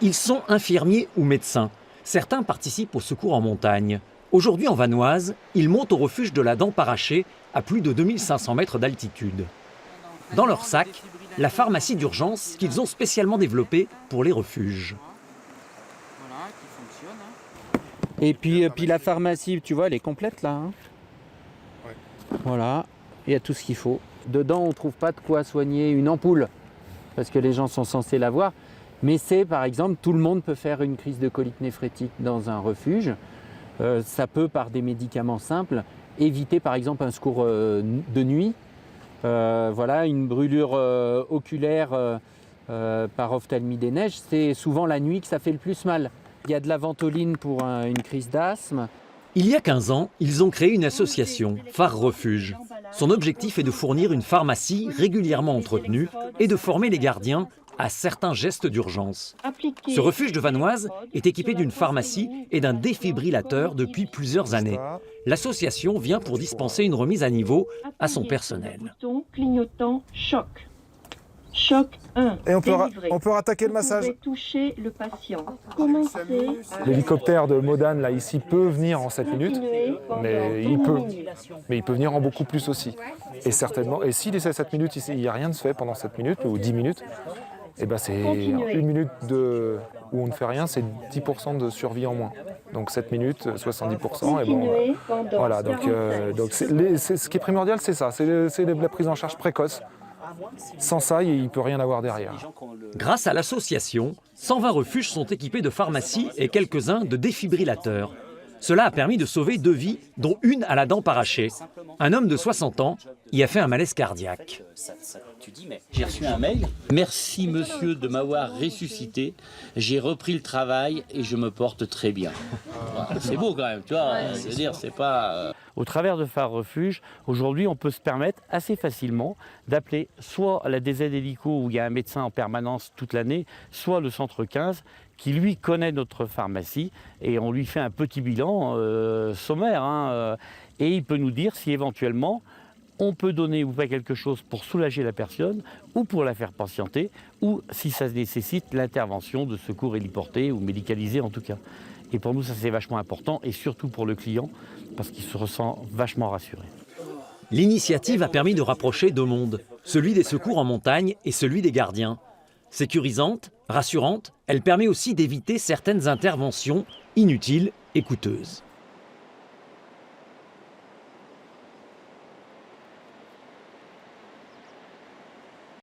Ils sont infirmiers ou médecins. Certains participent au secours en montagne. Aujourd'hui en Vanoise, ils montent au refuge de la Dent Parachée à plus de 2500 mètres d'altitude. Dans leur sac, la pharmacie d'urgence qu'ils ont spécialement développée pour les refuges. Et puis la pharmacie, tu vois, elle est complète là. Hein. Voilà, il y a tout ce qu'il faut. Dedans, on ne trouve pas de quoi soigner une ampoule, parce que les gens sont censés l'avoir. Mais c'est, par exemple, tout le monde peut faire une crise de colite néphrétique dans un refuge. Ça peut, par des médicaments simples, éviter, par exemple, un secours de nuit. Voilà, une brûlure oculaire par ophtalmie des neiges, c'est souvent la nuit que ça fait le plus mal. Il y a de la ventoline pour une crise d'asthme. Il y a 15 ans, ils ont créé une association, Phare Refuge. Son objectif est de fournir une pharmacie régulièrement entretenue et de former les gardiens à certains gestes d'urgence. Ce refuge de Vanoise est équipé d'une pharmacie et d'un défibrillateur depuis plusieurs années. L'association vient pour dispenser une remise à niveau à son personnel. Clignotant choc. Choc 1. Et on peut rattaquer le massage. Vous pouvez toucher le patient. Commencez. L'hélicoptère de Modane, là, ici, peut venir en 7 minutes, mais il peut venir en beaucoup plus aussi. Et certainement, et s'il essaie 7 minutes, il n'y a rien de fait pendant 7 minutes ou 10 minutes, et ben c'est une minute où on ne fait rien, c'est 10% de survie en moins. Donc 7 minutes, 70%, et bon, voilà. Donc ce qui est primordial, c'est ça, c'est la prise en charge précoce. Sans ça, il ne peut rien avoir derrière. Grâce à l'association, 120 refuges sont équipés de pharmacies et quelques-uns de défibrillateurs. Cela a permis de sauver 2 vies, dont une à la Dent Parachée. Un homme de 60 ans y a fait un malaise cardiaque. J'ai reçu un mail. Merci monsieur de m'avoir ressuscité. J'ai repris le travail et je me porte très bien. C'est beau quand même, tu vois. Je veux dire, c'est pas... Au travers de Phare Refuge, aujourd'hui, on peut se permettre assez facilement d'appeler soit la DZ Hélico où il y a un médecin en permanence toute l'année, soit le centre 15 qui lui connaît notre pharmacie et on lui fait un petit bilan sommaire. Et il peut nous dire si éventuellement on peut donner ou pas quelque chose pour soulager la personne ou pour la faire patienter ou si ça nécessite l'intervention de secours héliporté ou médicalisé en tout cas. Et pour nous, ça c'est vachement important et surtout pour le client parce qu'il se ressent vachement rassuré. L'initiative a permis de rapprocher 2 mondes, celui des secours en montagne et celui des gardiens. Sécurisante, rassurante, elle permet aussi d'éviter certaines interventions inutiles et coûteuses.